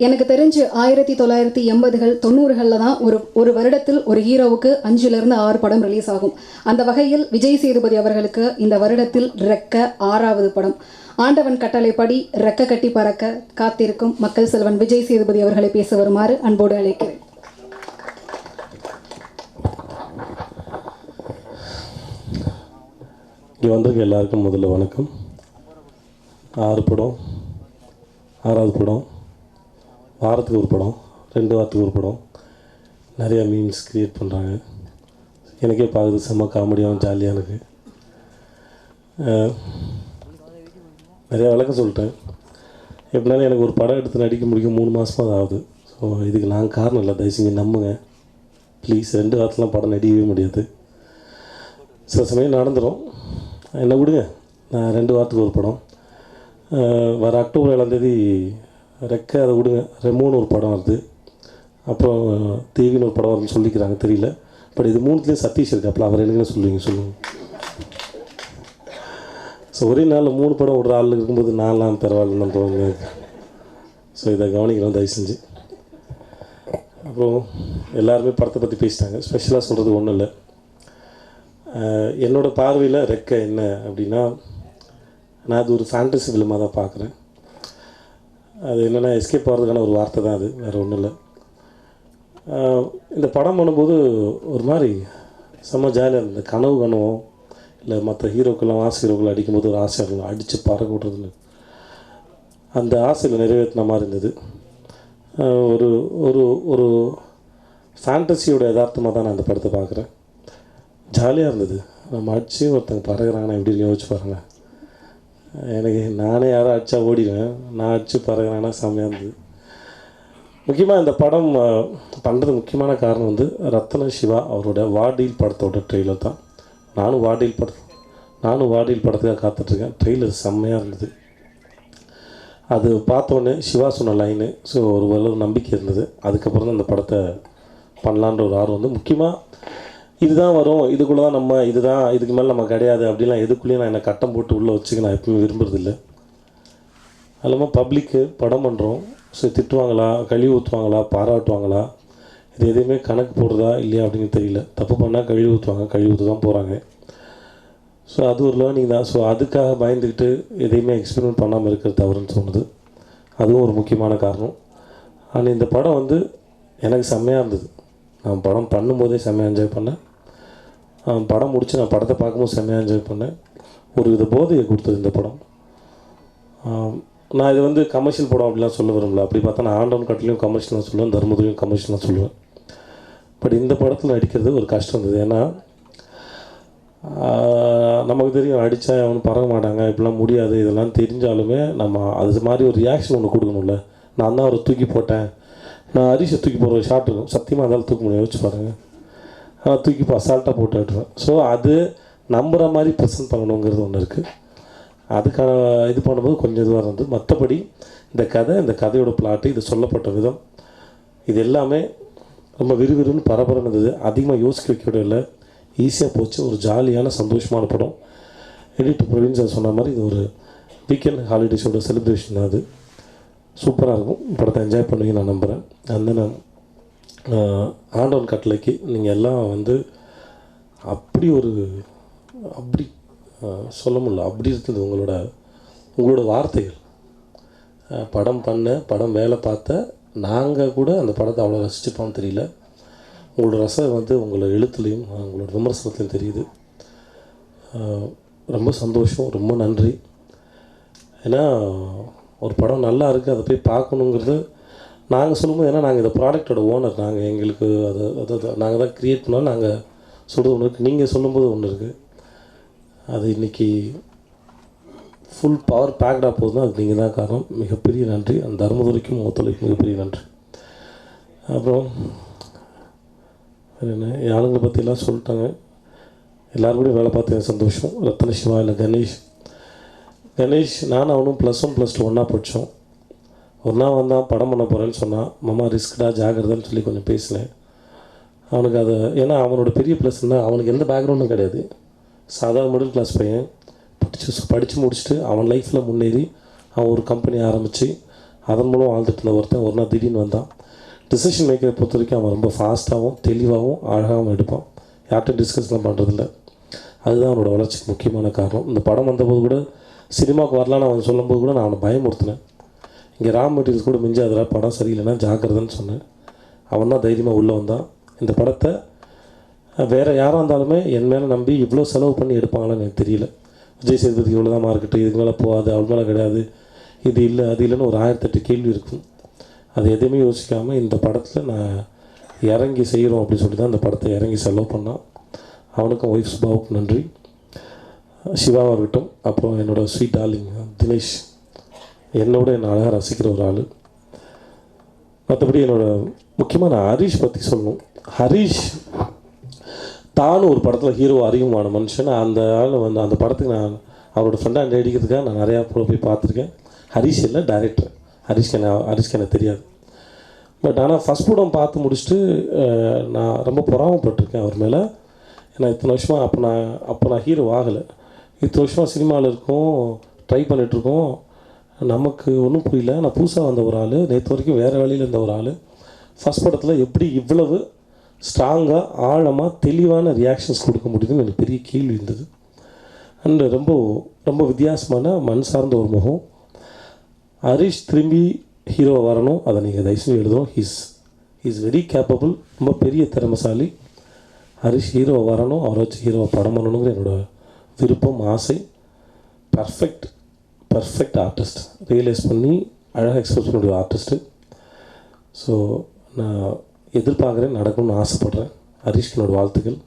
எனக்கு தெரிஞ்சு 1980கள் 90களில் தான் ஒரு வருடத்தில் ஒரு ஹீரோவுக்கு 5லிருந்து 6 படம் ரிலீஸ் ஆகும். அந்த வகையில் விஜய் சேதுபதி அவர்களுக்கு இந்த வருடத்தில் ரெக்க 6வது படம். ஆண்டவன் கட்டளைப்படி ரெக்க கட்டி பறக்க காத்திருக்கும் மக்கள் செல்வன் விஜய் சேதுபதி அவர்களை பேச வருமாறு அன்போடு அழைக்கிறேன். இங்கே வந்திருக்க எல்லாருக்கும் முதல்ல வணக்கம். 6 படம், 6வது படம், வாரத்துக்கு ஒரு படம், 2 வாரத்துக்கு ஒரு படம், நிறையா மீம்ஸ் க்ரியேட் பண்ணுறாங்க. எனக்கே பார்க்குறது செம்ம காமெடியாகவும் ஜாலியாக இருக்குது. நிறையா விளக்கம் சொல்லிட்டேன். எப்படினாலும் எனக்கு ஒரு படம் எடுத்து நடிக்க முடிக்க 3 மாதமாக தான் ஆகுது. ஸோ இதுக்கு நாங்கள் காரணம் இல்லை, தயவு செஞ்சு நம்புங்க ப்ளீஸ். 2 வாரத்துலாம் படம் நடிக்கவே முடியாது. சில சமயம் நடந்துடும், என்ன விடுங்க. நான் 2 வாரத்துக்கு ஒரு படம். வர அக்டோபர் 7ஆம் ரெக்க, அதை விடுங்க. ரெமோன்னு ஒரு படம் வருது, அப்புறம் தேவின்னு ஒரு படம் வருதுன்னு சொல்லிக்கிறாங்க, தெரியல. பட் இது 3த்துலேயும் சதீஷ் இருக்காப்புல, அவர் என்னங்கன்னு சொல்லுங்கள். ஸோ ஒரே நாளில் 3 படம் ஒரு ஆள் இருக்கும்போது நான்லாம் பரவாயில்லன்னு தோணுங்க. ஸோ இதை கவனிக்கிறோம் தயவு செஞ்சு. அப்புறம் எல்லாருமே படத்தை பற்றி பேசிட்டாங்க. ஸ்பெஷலாக சொல்கிறது ஒன்றும் இல்லை. என்னோடய பார்வையில் ரெக்க என்ன அப்படின்னா, நான் அது ஒரு ஃபேண்டசி ஃபிலிமாக தான் பார்க்குறேன். அது என்னென்னா எஸ்கேப் ஆகிறதுக்கான ஒரு வார்த்தை தான் அது, வேறு ஒன்றும் இல்லை. இந்த படம் பண்ணும்போது ஒரு மாதிரி செம்ம ஜாலியாக இருந்தது. கனவு கனவும் இல்லை மற்ற ஹீரோக்கெல்லாம் ஹீரோக்கள் அடிக்கும்போது ஒரு ஆசையாக இருக்கும், அடித்து பறக்க விட்றதுன்னு. அந்த ஆசையில் நிறைவேற்றின மாதிரி இருந்தது. ஒரு ஒரு ஒரு ஃபேண்டசியோட யதார்த்தமாக தான் நான் அந்த படத்தை பார்க்குறேன். ஜாலியாக இருந்தது. நம்ம அடித்து ஒருத்தங்க பறகுறாங்கன்னா எப்படி யோசிச்சு பாருங்கள். எனக்கு நானே யாரும் அடித்தா ஓடிடுவேன், நான் அடித்து பறகுறாங்கன்னா செம்மையாக இருந்தது. முக்கியமாக இந்த படம் பண்ணுறது முக்கியமான காரணம் வந்து ரத்ன சிவா அவரோட வாடியில் படத்தோட ட்ரெய்லர் தான். நானும் வாடியில் படத்துக்காக காத்துட்ருக்கேன். ட்ரெய்லர் செம்மையாக இருந்தது. அது பார்த்தோன்னே சிவா சொன்ன லைனு, ஸோ ஒரு அளவு நம்பிக்கை இருந்தது. அதுக்கப்புறம் தான் இந்த படத்தை பண்ணலான்ற ஒரு ஆர்வம் வந்து, முக்கியமாக இதுதான் வரும், இதுக்குள்ளே தான் நம்ம, இதுதான் இதுக்கு மேலே நம்ம கிடையாது அப்படிலாம் எதுக்குள்ளேயும் நான் என்னை கட்டம் போட்டு உள்ளே வச்சுக்க நான் எப்பவுமே விரும்புறதில்லை. அது இல்லாமல் பப்ளிக்கு படம் பண்ணுறோம், ஸோ திட்டுவாங்களா, கழுவி ஊற்றுவாங்களா, பாராட்டுவாங்களா, இது எதையுமே கணக்கு போடுறதா இல்லையா அப்படின்னு தெரியல. தப்பு பண்ணால் கழுவி ஊற்றுவாங்க, கழுவி ஊற்று தான் போகிறாங்க. ஸோ அது ஒரு லேர்னிங் தான். ஸோ அதுக்காக பயந்துக்கிட்டு எதையுமே எக்ஸ்பெரிமெண்ட் பண்ணாமல் இருக்கிறது தவறுன்னு தோணுது. அதுவும் ஒரு முக்கியமான காரணம். ஆனால் இந்த படம் வந்து எனக்கு செம்மையாக இருந்தது. நான் படம் பண்ணும்போதே செம்மையாக என்ஜாய் பண்ணேன். படம் முடித்து நான் படத்தை பார்க்கும்போது செம்மையாக என்ஜாய் பண்ணேன். ஒரு வித போதையை கொடுத்தது இந்த படம். நான் இது வந்து கமர்ஷியல் படம் அப்படிலாம் சொல்ல விரும்பல. அப்படி பார்த்தா நான் ஆண்டவன் கட்டளையும் கமர்ஷியலாக சொல்லுவேன், தர்மதுரையும் கமர்ஷியலாக சொல்லுவேன். பட் இந்த படத்தில் நடிக்கிறது ஒரு கஷ்டம் இருந்தது. ஏன்னா நமக்கு தெரியும் அடித்தா அவனு பறக்க மாட்டாங்க, இப்படிலாம் முடியாது, இதெல்லாம் தெரிஞ்சாலுமே நம்ம அது மாதிரி ஒரு ரியாக்ஷன் ஒன்று கொடுக்கணும்ல. நான் தான் அவரை தூக்கி போட்டேன், நான் அரிசி தூக்கி போகிற ஒரு ஷார்ட் இருக்கும், சத்தியமாக இருந்தாலும் தூக்க முடியும், யோசிச்சு பாருங்கள். தூக்கி அசால்ட்டாக போட்டு விட்டுருவேன். ஸோ அது நம்புகிற மாதிரி ப்ரெசென்ட் பண்ணணுங்கிறது ஒன்று இருக்குது. அதுக்கான இது பண்ணும்போது கொஞ்சம் இதுவாக இருந்தது. மற்றபடி இந்த கதையோட பிளாட்டு, இது சொல்லப்பட்ட விதம், இது எல்லாமே ரொம்ப விறுவிறுன்னு பரபரன்னு இருந்தது. அதிகமாக யோசிக்க வைக்க இல்லை, ஈஸியாக போச்சு. ஒரு ஜாலியான சந்தோஷமான படம். எடிட்டர் பிரவீன் சார் சொன்ன மாதிரி இது ஒரு வீக்கெண்ட் ஹாலிடேஸோட செலிப்ரேஷன் தான். அது சூப்பராக இருக்கும். படத்தை என்ஜாய் பண்ணுவீங்க நான் நம்புகிறேன். அந்த ஆண்டவன் கட்டளைக்கு நீங்கள் எல்லாம் வந்து அப்படி சொல்ல முடியல, அப்படி இருக்குது உங்களோட வார்த்தைகள். படம் வேலை பார்த்த நாங்கள் கூட அந்த படத்தை அவ்வளோ ரசிச்சுப்போம்னு தெரியல. உங்களோட ரசம் வந்து உங்களோட எழுத்துலேயும் உங்களோட விமர்சனத்துலையும் தெரியுது. ரொம்ப சந்தோஷம், ரொம்ப நன்றி. ஏன்னா ஒரு படம் நல்லா இருக்குது, அதை போய் பார்க்கணுங்கிறது நாங்கள் சொல்லும்போது, ஏன்னா நாங்கள் இந்த ப்ராடக்டோட ஓனர், நாங்கள் எங்களுக்கு அதை நாங்கள் தான் க்ரியேட் பண்ணோம். நாங்கள் சொல்கிறது ஒன்று இருக்குது, நீங்கள் சொல்லும்போது ஒன்று இருக்குது. அது இன்றைக்கி ஃபுல் பவர் பேக்டாக போகுதுன்னா அது நீங்கள் தான் காரணம். மிகப்பெரிய நன்றி. அந்த தர்மதுரைக்கும் ஒத்துழைப்பு மிகப்பெரிய நன்றி. அப்புறம் என்ன ஆளுங்களை பற்றிலாம் சொல்லிட்டாங்க. எல்லோரும் வேலை பார்த்து சந்தோஷம். ரத்ன சிவா இல்லை கணேஷ் நானும் அவனும் +1 +2 ஒன்றா படித்தோம். ஒன்றா வந்தான், படம் பண்ண போகிறேன்னு சொன்னான். மாமா ரிஸ்க்டா ஜாகிரதான்னு சொல்லி கொஞ்சம் பேசினேன். அவனுக்கு அதை, ஏன்னா அவனோட பெரிய ப்ளஸ்ன்னா அவனுக்கு எந்த பேக்ரவுண்டும் கிடையாது. சாதாரண மிடில் கிளாஸ் பையன், படித்து முடிச்சுட்டு அவன் லைஃப்பில் முன்னேறி அவன் ஒரு கம்பெனி ஆரம்பித்து அதன் மூலம் வாழ்ந்துட்டு இருந்த ஒருத்தன் ஒரு நாள் திடீர்னு வந்தான். டிசிஷன் மேக்கரை பொறுத்த வரைக்கும் அவன் ரொம்ப ஃபாஸ்ட்டாகவும் தெளிவாகவும் அழகாகவும் எடுப்பான். யார்கிட்ட டிஸ்கஸ்லாம் பண்ணுறதில்ல. அதுதான் அவனோட வளர்ச்சிக்கு முக்கியமான காரணம். இந்த படம் வந்தபோது கூட சினிமாவுக்கு வரலான்னு அவன் சொல்லும்போது கூட நான் அவனை பயமுறுத்தினேன். இங்கே ரா மெட்டீரியல்ஸ் கூட மிஞ்சாதரா, படம் சரியில்லைன்னா ஜாக்கிரதைன்னு சொன்னேன். அவன் தான் தைரியமாக உள்ளே வந்தான். இந்த படத்தை வேறு யாராக இருந்தாலுமே என் மேலே நம்பி இவ்வளோ செலவு பண்ணி எடுப்பாங்களான்னு எனக்கு தெரியல. விஜய் சேதுபதி இவ்வளோ தான் மார்க்கெட்டு, இதுக்கு மேலே போகாது, அவள் மேலே கிடையாது, இது இல்லை அது இல்லைன்னு ஒரு 1008 கேள்வி இருக்கும். அது எதுவுமே யோசிக்காமல் இந்த படத்தில் நான் இறங்கி செய்கிறோம் அப்படின்னு சொல்லி தான் இந்த படத்தை இறங்கி செலவு பண்ணான். அவனுக்கும் ஒய்ஃப் சுபாவுக்கு நன்றி. சிவாவாக இருக்கட்டும், அப்புறம் என்னோடய ஸ்வீட் டார்லிங் தினேஷ், என்னோட என்னை அழகாக ரசிக்கிற ஒரு ஆள். மற்றபடி என்னோடய முக்கியமாக நான் ஹரீஷ் பற்றி சொல்லணும். ஹரீஷ் தானும் ஒரு படத்தில் ஹீரோ அறிமுகமான மனுஷன். அந்த ஆள் வந்து அந்த படத்துக்கு நான் அவரோட ஃப்ரெண்டாக நடிக்கிறதுக்காக நான் நிறையா போய் பார்த்துருக்கேன். ஹரீஷ் இல்லை, டைரக்டர் ஹரீஷ்க்கு எனக்கு தெரியாது. பட் ஆனால் ஃபஸ்ட் படம் பார்த்து முடிச்சுட்டு நான் ரொம்ப பொறாமப்பட்டிருக்கேன் அவர் மேலே. ஏன்னா இத்தனை வருஷமாக அப்போ நான் ஹீரோ ஆகலை. இத்தனை வருஷமாக சினிமாவில் இருக்கோம், ட்ரை பண்ணிகிட்ருக்கோம், நமக்கு ஒன்றும் புரியல. நான் புதுசாக வந்த ஒரு ஆள், நேற்று வரைக்கும் வேறு வேலையில் இருந்த ஒரு ஆள், ஃபஸ்ட் படத்தில் எப்படி இவ்வளவு ஸ்ட்ராங்காக ஆழமாக தெளிவான ரியாக்ஷன்ஸ் கொடுக்க முடியுதுன்னு எனக்கு பெரிய கேள்வி இருந்தது. அண்டு ரொம்ப ரொம்ப வித்தியாசமான மண் சார்ந்த ஒரு முகம். ஹரீஷ் திரும்பி ஹீரோவை வரணும், அதை நீங்கள் தயவுசெய்து எழுதணும். ஹீஸ் வெரி கேப்பபிள், ரொம்ப பெரிய திறமைசாலி. ஹரீஷ் ஹீரோவை வரணும், அவரை வச்சு ஹீரோவை படம் பண்ணணுங்கிற என்னோடய விருப்பம், ஆசை. பர்ஃபெக்ட் ஆர்டிஸ்ட், ரியலைஸ் பண்ணி அழகாக எக்ஸ்பிரஸ் பண்ணக்கூடிய ஆர்டிஸ்ட்டு. ஸோ நான் எதிர்பார்க்குறேன், நடக்கணும்னு ஆசைப்பட்றேன். ஹரீஷ்க்கு என்னோடய வாழ்த்துக்கள்.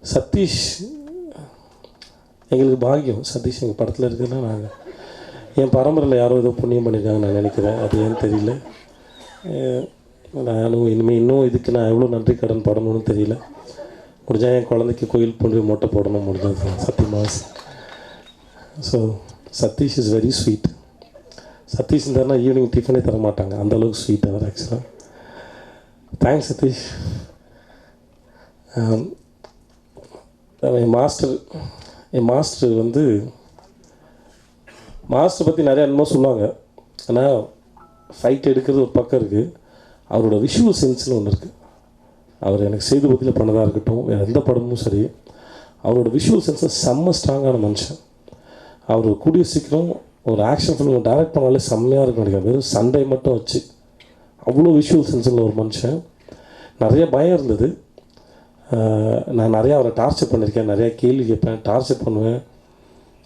சதீஷ் எங்களுக்கு பாக்கியம். சதீஷ் எங்கள் படத்தில் இருக்குதுன்னா நாங்கள் என் பரம்பரையில் யாரோ ஏதோ புண்ணியம் பண்ணியிருக்காங்க நான் நினைக்கிறேன். அது ஏன்னு தெரியல. நானும் இன்னும் இதுக்கு நான் எவ்வளோ நன்றி கடன் படணும்னு தெரியல. முடிஞ்சால் என் குழந்தைக்கு கோயில் போய் மொட்டை போடணும், முடிஞ்சது சத்தியமாக. So Sathish is very sweet. Sathish இருந்தாருன்னா ஈவினிங் டிஃபனே தர மாட்டாங்க, அந்தளவுக்கு ஸ்வீட் அவர் ஆக்சுவலாக. தேங்க்ஸ் சதீஷ். என் மாஸ்டர் வந்து மாஸ்டர் பற்றி நிறையா என்னமோ சொல்லுவாங்க. ஆனால் ஃபைட் எடுக்கிறது ஒரு பக்கம் இருக்குது, அவரோட விஷுவல் சென்ஸ்னு ஒன்று இருக்குது. அவர் எனக்கு சேதுபதியில் பண்ணதாக இருக்கட்டும், வேறு எந்த படமும் சரி, அவரோட விஷுவல் சென்ஸை செம்ம ஸ்ட்ராங்கான மனுஷன். அவர் கூடிய சீக்கிரம் ஒரு ஆக்ஷன் ஃபிலிம் டைரக்ட் பண்ணாலே செம்மையாக இருக்கும் நினைக்கிறேன். வெறும் சண்டை மட்டும் வச்சு அவ்வளோ விஷுவல் சென்ஸில் ஒரு மனுஷன். நிறைய பயம் இருந்தது. நான் நிறையா அவரை டார்ச்சர் பண்ணியிருக்கேன், நிறையா கேள்வி கேட்பேன், டார்ச்சர் பண்ணுவேன்.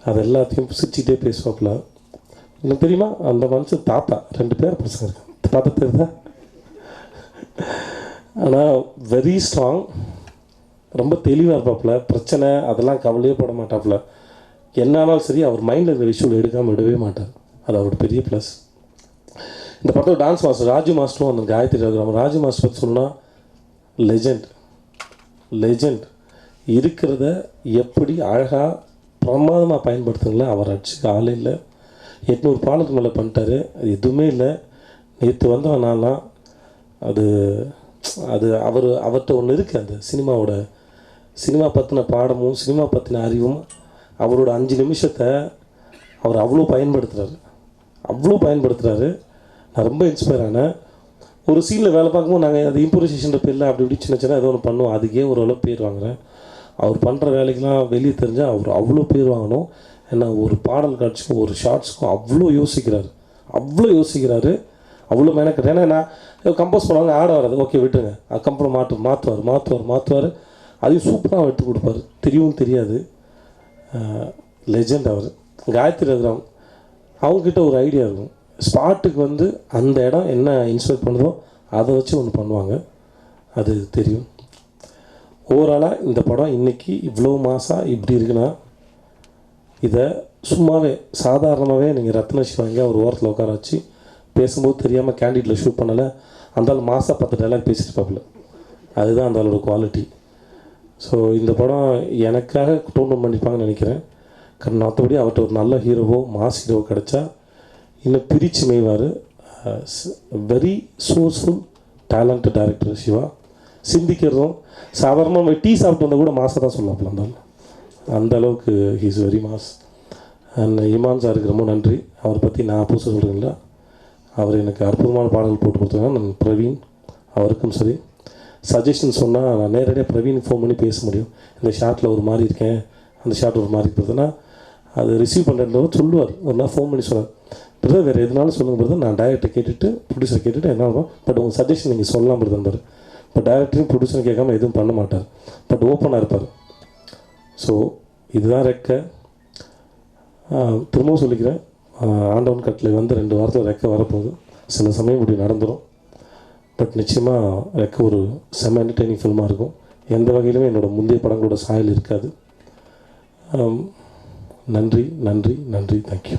அது எல்லாத்தையும் சிரிச்சிக்கிட்டே பேசுவாப்புல. எனக்கு தெரியுமா அந்த மனுஷன் தாத்தா 2 பேர் பசங்க இருக்கு, தாத்தா தெரியுதா? ஆனால் வெரி ஸ்ட்ராங், ரொம்ப தெளிவாக இருப்பாப்புல. பிரச்சனை அதெல்லாம் கவலையே பட மாட்டாப்புல. என்னாலும் சரி அவர் மைண்டில் இருக்கிற விஷயம் எடுக்காமல் விடவே மாட்டார். அது அவரோட பெரிய ப்ளஸ். இந்த படத்தில் டான்ஸ் மாஸ்டர் ராஜு மாஸ்டரும் அந்த காயத்ரி ரகுராம். ராஜு மாஸ்டர் பற்றி சொன்னால் லெஜெண்ட் இருக்கிறத எப்படி அழகாக பிரமாதமாக பயன்படுத்துங்களா. அவர் அடிச்சு ஆளே இல்லை. 800 பாலுக்கு மேலே பண்ணிட்டாரு. அது எதுவுமே இல்லை. நேற்று வந்தவன் நான்லாம் அது அவர்கிட்ட ஒன்று இருக்குது. அந்த சினிமா பற்றின பாடமும் சினிமா பற்றின அறிவும் அவரோட 5 நிமிஷத்தை அவர் அவ்வளோ பயன்படுத்துகிறாரு. நான் ரொம்ப இன்ஸ்பயர் ஆனேன். ஒரு சீனில் வேலை பார்க்கும்போது நாங்கள் அது இம்ப்ரோவைசேஷன் பேரில் அப்படி இப்படி சின்ன ஏதோ ஒன்று பண்ணுவோம். அதுக்கே ஓரளவு பேர் வாங்குறேன். அவர் பண்ணுற வேலைக்கெலாம் வெளியே தெரிஞ்சால் அவர் அவ்வளோ பேர் வாங்கணும். ஏன்னா ஒரு பாடல் காட்சிக்கும் ஒரு ஷார்ட்ஸுக்கும் அவ்வளோ யோசிக்கிறாரு, அவ்வளோ மெனக்கிட்டு. ஏன்னா நான் கம்போஸ் பண்ணுவாங்க, ஆட வராது, ஓகே விட்டுருங்க, அதுக்கப்புறம் மாற்றுவார். அதையும் சூப்பராக எடுத்து கொடுப்பார். தெரியாது. லெஜெண்ட் அவர். காயத்ரி ரகுராம் அவங்கக்கிட்ட ஒரு ஐடியா இருக்கும். ஸ்பாட்டுக்கு வந்து அந்த இடம் என்ன இன்ஸ்பெக்ட் பண்ணுதோ அதை வச்சு ஒன்று பண்ணுவாங்க. அது தெரியும். ஓவராலாக இந்த படம் இன்றைக்கி இவ்வளோ மாதம் இப்படி இருக்குன்னா, இதை சும்மாவே சாதாரணமாகவே நீங்கள் ரத்ன சிவாங்க ஒரு ஓரத்தில் உட்கார வச்சு பேசும்போது தெரியாமல் கேண்டிடில் ஷூட் பண்ணலை, அந்தாலும் மாதம் 10 டைலாக் பேசியிருப்பாப்புல. அதுதான் அந்த ஆளோட குவாலிட்டி. ஸோ இந்த படம் எனக்காக டோன் பண்ணிப்பாங்கன்னு நினைக்கிறேன். மற்றபடி அவர்கிட்ட ஒரு நல்ல ஹீரோவோ மாஸ் ஹீரோவோ கிடச்சா இன்னும் பிரித்து மேய்வார். Very resourceful talented director Siva. சிந்திக்கிறதும் சாதாரணமாக டீ சாப்பிட்டு வந்தால் கூட மாசாக தான் சொல்லலாம். அந்த அளவுக்கு he's very mass. And Imman சாருக்கு ரொம்ப நன்றி. அவரை பற்றி நான் புதுசாக சொல்கிறீங்களா, அவர் எனக்கு அற்புதமான பாடல்கள் போட்டு கொடுத்தாங்க. நான் பிரவீன் அவருக்கும் சரி, சஜஷன் சொன்னால் நான் நேரடியாக பிரவீனுக்கு ஃபோன் பண்ணி பேச முடியும். இந்த ஷாட்டில் ஒரு மாதிரி இருக்கேன், அந்த ஷாட் ஒரு மாதிரி இருக்கிறதுனா அது ரிசீவ் பண்ணுறவர் சொல்லுவார். ஒரு நாள் ஃபோன் பண்ணி சொன்னார், பிரதர் வேறு எதுனாலும் சொல்லுங்கள் பிரதர், நான் டைரக்டர் கேட்டுட்டு ப்ரொடியூசர் கேட்டுட்டு என்ன இருக்கும், பட் உங்கள் சஜஷன் நீங்கள் சொல்லலாம் பிரதர். இப்போ டைரக்டரையும் ப்ரொடியூசரும் கேட்காம எதுவும் பண்ண மாட்டார், பட் ஓப்பனாக இருப்பார். ஸோ இதுதான் ரெக்க. திரும்பவும் சொல்லிக்கிறேன், ஆண்டவன் கட்டில் வந்து 2 வாரத்தில் ரெக்க வரப்போகுது. சில சமயம் இப்படி நடந்துடும், பட் நிச்சயமாக ரெக்க ஒரு செம என்டர்டெய்னிங் ஃபில்மாக இருக்கும். எந்த வகையிலுமே என்னோடய முந்தைய படங்களோட சாயல் இருக்காது. நன்றி நன்றி நன்றி, தேங்க்யூ.